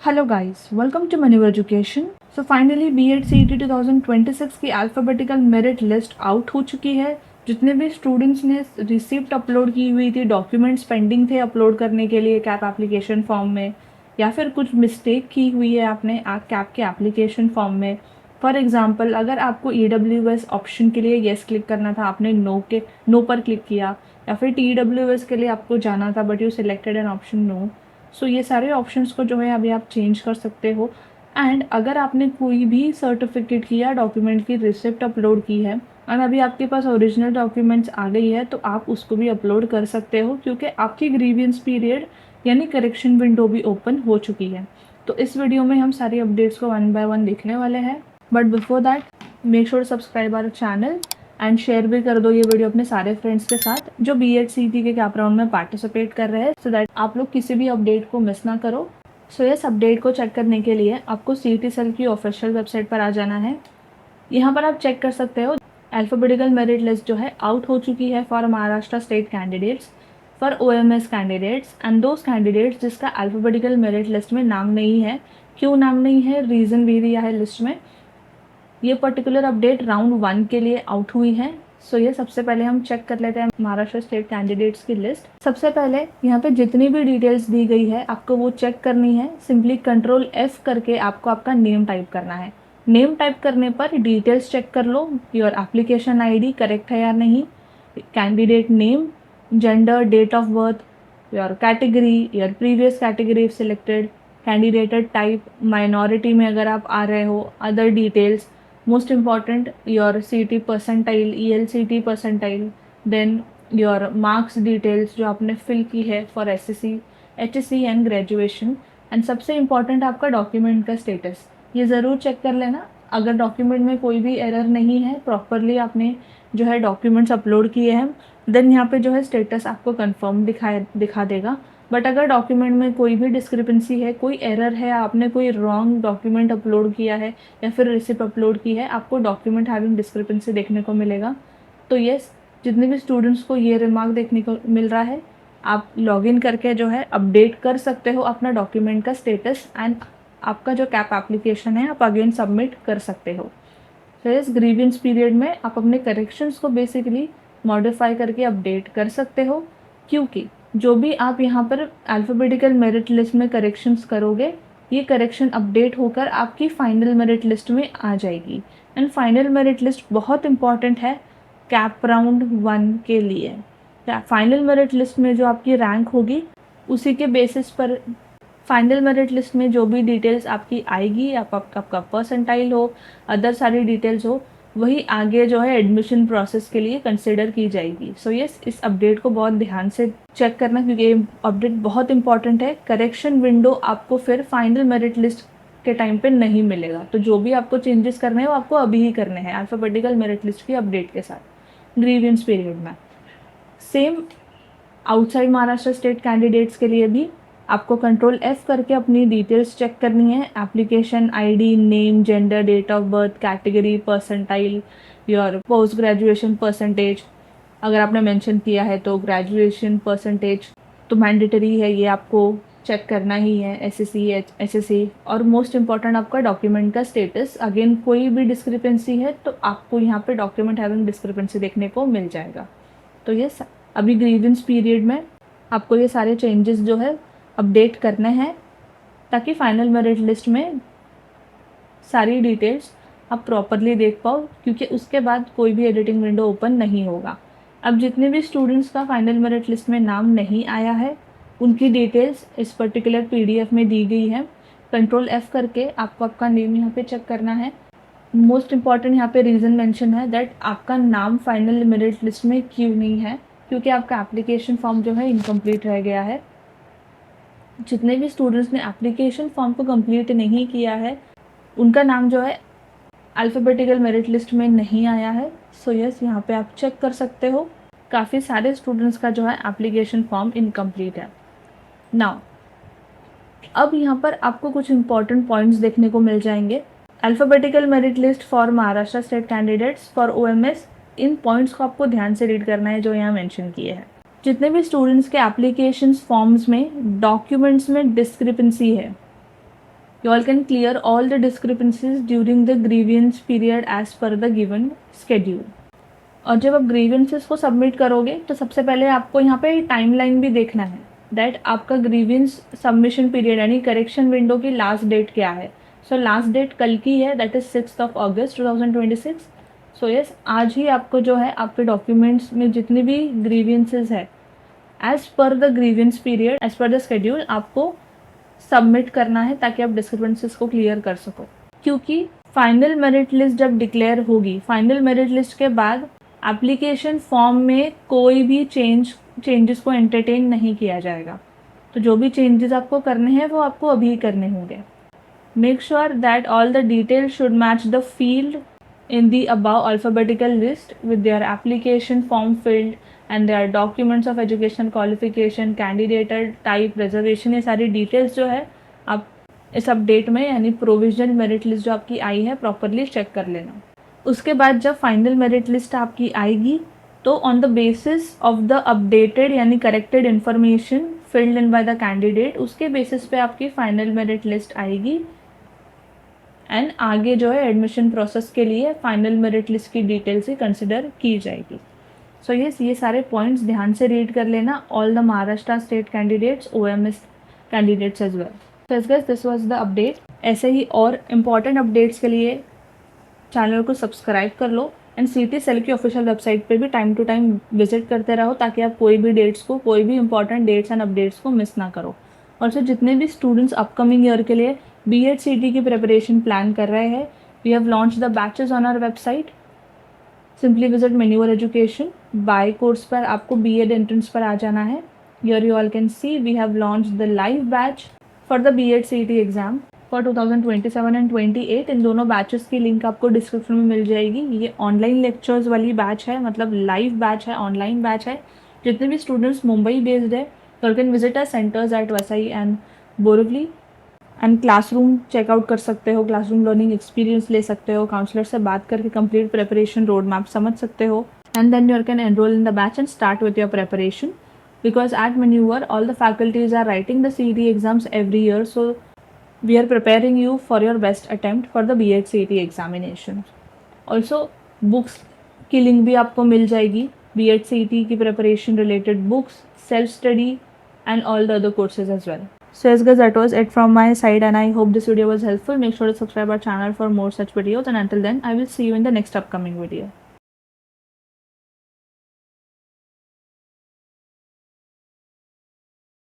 Hello guys, welcome to Manure education. So finally BEd CET 2026 की alphabetical merit list out हो चुकी है। जितने भी स्टूडेंट्स ने रिसिप्ट अपलोड की हुई थी, डॉक्यूमेंट्स पेंडिंग थे अपलोड करने के लिए कैप एप्लीकेशन फॉर्म में, या फिर कुछ मिस्टेक की हुई है आपने कैप के एप्लीकेशन फॉर्म में। फॉर एग्जांपल, अगर आपको EWS ऑप्शन के लिए येस क्लिक करना था, आपने नो पर क्लिक किया, या फिर TWS के लिए आपको जाना था but you selected an option no. So ये सारे ऑप्शंस को जो है अभी आप चेंज कर सकते हो। एंड अगर आपने कोई भी सर्टिफिकेट की या डॉक्यूमेंट की रिसिप्ट अपलोड की है और अभी आपके पास ओरिजिनल डॉक्यूमेंट्स आ गई है, तो आप उसको भी अपलोड कर सकते हो, क्योंकि आपकी ग्रीवियंस पीरियड यानी करेक्शन विंडो भी ओपन हो चुकी है। तो इस वीडियो में हम सारी अपडेट्स को वन बाय वन देखने वाले हैं, but before that make sure subscribe our channel and share भी कर दो ये वीडियो अपने सारे फ्रेंड्स के साथ जो बीएड सीईटी के कैप राउंड में पार्टिसिपेट कर रहे हैं, सो दैट आप लोग किसी भी अपडेट को मिस ना करो। सो इस अपडेट को चेक करने के लिए आपको सीईटी सेल की ऑफिशियल वेबसाइट पर आ जाना है। यहाँ पर आप चेक कर सकते हो अल्फ़ाबेटिकल मेरिट लिस्ट जो है आउट हो चुकी है for Maharashtra state candidates, for OMS candidates and those candidates जिसका अल्फ़ाबेटिकल मेरिट लिस्ट में नाम नहीं है। क्यों नाम नहीं है, रीज़न भी दिया है लिस्ट में। ये पर्टिकुलर अपडेट राउंड 1 के लिए आउट हुई है। सो ये सबसे पहले हम चेक कर लेते हैं महाराष्ट्र स्टेट कैंडिडेट्स की लिस्ट। सबसे पहले यहाँ पे जितनी भी डिटेल्स दी गई है आपको वो चेक करनी है। सिंपली कंट्रोल F करके आपको आपका नेम टाइप करना है। नेम टाइप करने पर डिटेल्स चेक कर लो, योर एप्लीकेशन ID करेक्ट है या नहीं, candidate name, gender, date of birth, your category, your previous category if selected, candidated type, minority में अगर आप आ रहे हो, other details, most important your CT percentile, ELCT percentile, then your marks details जो आपने fill की है for SSC, HSC and graduation, and सबसे important आपका डॉक्यूमेंट का स्टेटस। ये ज़रूर चेक कर लेना, अगर डॉक्यूमेंट में कोई भी एरर नहीं है, प्रॉपरली आपने जो है डॉक्यूमेंट्स अपलोड किए हैं, देन यहाँ पे जो है स्टेटस आपको कंफर्म दिखा देगा। बट अगर डॉक्यूमेंट में कोई भी डिस्क्रिपेंसी है, कोई एरर है, आपने कोई रॉन्ग डॉक्यूमेंट अपलोड किया है या फिर रिसिप्ट अपलोड की है, आपको डॉक्यूमेंट हैविंग डिस्क्रिपेंसी देखने को मिलेगा। तो यस, जितने भी स्टूडेंट्स को ये रिमार्क देखने को मिल रहा है, आप लॉगिन करके जो है अपडेट कर सकते हो अपना डॉक्यूमेंट का स्टेटस, एंड आपका जो कैप एप्लीकेशन है आप अगेन सबमिट कर सकते हो। तो इस ग्रीवियंस पीरियड में आप अपने करेक्शंस को बेसिकली मॉडिफाई करके अपडेट कर सकते हो, क्योंकि जो भी आप यहाँ पर अल्फ़ाबेटिकल मेरिट लिस्ट में करेक्शंस करोगे, ये करेक्शन अपडेट होकर आपकी फाइनल मेरिट लिस्ट में आ जाएगी। एंड फाइनल मेरिट लिस्ट बहुत इंपॉर्टेंट है कैप राउंड 1 के लिए। फाइनल मेरिट लिस्ट में जो आपकी रैंक होगी उसी के बेसिस पर फाइनल मेरिट लिस्ट में जो भी डिटेल्स आपकी आएगी, आपका परसेंटाइल हो, अदर सारी डिटेल्स हो, वही आगे जो है एडमिशन प्रोसेस के लिए कंसिडर की जाएगी। सो यस, इस अपडेट को बहुत ध्यान से चेक करना, क्योंकि ये अपडेट बहुत इंपॉर्टेंट है। करेक्शन विंडो आपको फिर फाइनल मेरिट लिस्ट के टाइम पे नहीं मिलेगा, तो जो भी आपको चेंजेस करने हैं वो आपको अभी ही करने हैं अल्फ़ाबेटिकल मेरिट लिस्ट की अपडेट के साथ ग्रीवियंस पीरियड में। Same outside Maharashtra state candidates के लिए भी आपको कंट्रोल F करके अपनी डिटेल्स चेक करनी है। Application ID, name, gender, date of birth, category, percentile, your post graduation percentage, अगर आपने मेंशन किया है तो ग्रेजुएशन परसेंटेज तो मैंडेटरी है, ये आपको चेक करना ही है। SSC, HSC, और मोस्ट इम्पॉर्टेंट आपका डॉक्यूमेंट का स्टेटस। अगेन कोई भी डिस्क्रिपेंसी है तो आपको यहाँ पे डॉक्यूमेंट हैविंग डिस्क्रिपेंसी देखने को मिल जाएगा। तो ये अभी ग्रीवेंस पीरियड में आपको ये सारे चेंजेस जो है अपडेट करने हैं, ताकि फाइनल मेरिट लिस्ट में सारी डिटेल्स आप प्रॉपरली देख पाओ, क्योंकि उसके बाद कोई भी एडिटिंग विंडो ओपन नहीं होगा। अब जितने भी स्टूडेंट्स का फाइनल मेरिट लिस्ट में नाम नहीं आया है, उनकी डिटेल्स इस पर्टिकुलर PDF में दी गई है। कंट्रोल F करके आपको आपका नेम यहाँ पे चेक करना है। मोस्ट इम्पॉर्टेंट यहाँ पे रीज़न मेंशन है दैट आपका नाम फाइनल मेरिट लिस्ट में क्यों नहीं है, क्योंकि आपका एप्लीकेशन फॉर्म जो है इनकम्प्लीट रह गया है। जितने भी स्टूडेंट्स ने एप्लीकेशन फॉर्म को कंप्लीट नहीं किया है, उनका नाम जो है अल्फ़ाबेटिकल मेरिट लिस्ट में नहीं आया है। सो यस, यहाँ पे आप चेक कर सकते हो, काफ़ी सारे स्टूडेंट्स का जो है एप्लीकेशन फॉर्म इनकम्प्लीट है। नाउ अब यहाँ पर आपको कुछ इंपॉर्टेंट पॉइंट्स देखने को मिल जाएंगे। Alphabetical merit list for Maharashtra state candidates for OMS, in points को आपको ध्यान से रीड करना है जो यहाँ मेंशन किए हैं। जितने भी स्टूडेंट्स के एप्लीकेशन फॉर्म्स में डॉक्यूमेंट्स में डिस्क्रिपेंसी है, You all can clear all the discrepancies during the grievance period as per the given schedule. और जब आप ग्रीवेंसेस को सबमिट करोगे तो सबसे पहले आपको यहाँ पे टाइमलाइन भी देखना है दैट आपका ग्रीवेंस सबमिशन पीरियड यानी करेक्शन विंडो की लास्ट डेट क्या है. सो लास्ट डेट कल की है, that is 6 August 2026. So yes, आज ही आपको जो है आपके डॉक्यूमेंट्स में जितने भी ग्रीवेंसेस है as per the grievance period as per the schedule आपको सबमिट करना है ताकि आप डिस्क्रिपेंसीज को क्लियर कर सको. क्योंकि फाइनल मेरिट लिस्ट जब डिक्लेयर होगी, फाइनल मेरिट लिस्ट के बाद एप्लीकेशन फॉर्म में कोई भी चेंजेस को एंटरटेन नहीं किया जाएगा. तो जो भी चेंजेस आपको करने हैं वो आपको अभी करने होंगे. Make sure that all the details should match the field in the above alphabetical list with their application form filled and their documents of education qualification, candidate type, reservation. ये सारी डिटेल्स जो है आप इस अपडेट में यानी provisional merit list जो आपकी आई है प्रॉपरली चेक कर लेना. उसके बाद जब फाइनल मेरिट लिस्ट आपकी आएगी तो on the basis of the updated यानी corrected information filled in by the candidate, उसके बेसिस पे आपकी फाइनल मेरिट लिस्ट आएगी एंड आगे जो है एडमिशन प्रोसेस के लिए फाइनल मेरिट लिस्ट की डिटेल्स ही कंसिडर की जाएगी. सो ये सारे पॉइंट्स ध्यान से रीड कर लेना, all the Maharashtra state candidates, OMS candidates as well. So as guys this was the update. ऐसे ही और इम्पॉर्टेंट अपडेट्स के लिए चैनल को सब्सक्राइब कर लो एंड CT सेल की ऑफिशियल वेबसाइट पे भी टाइम टू टाइम विजिट करते रहो ताकि आप कोई भी इंपॉर्टेंट डेट्स एंड अपडेट्स को मिस ना करो. और सो जितने भी स्टूडेंट्स अपकमिंग ईयर के लिए B.Ed CT की प्रिपरेशन प्लान कर रहे हैं, we have launch the batches on our website. Simply visit मेन्यूअर एजुकेशन. बाय कोर्स पर आपको B.Ed एंट्रेंस पर आ जाना है. Here you all can see we have launch the live batch for the B.Ed CT exam for 2027 and 28. इन दोनों batches की लिंक आपको डिस्क्रिप्शन में मिल जाएगी. ये ऑनलाइन लेक्चर्स वाली बैच है, मतलब लाइव बैच है, ऑनलाइन बैच है. जितने भी स्टूडेंट्स मुंबई बेस्ड है you can visit our centres at Vasai and Borivali and classroom checkout कर सकते हो, क्लासरूम लर्निंग एक्सपीरियंस ले सकते हो, काउंसलर से बात करके कंप्लीट प्रिपरेशन रोड मैप समझ सकते हो and then you can enrol in the batch and start with your preparation. Because at Manure all the faculties are writing the CET exams every year, so we are preparing you for your best attempt for the B.Ed CET examination. Also books की link भी आपको मिल जाएगी. B.Ed CET की preparation related books, self study and all the other courses as well. So yes guys, that was it from my side and I hope this video was helpful. Make sure to subscribe our channel for more such videos and until then I will see you in the next upcoming video.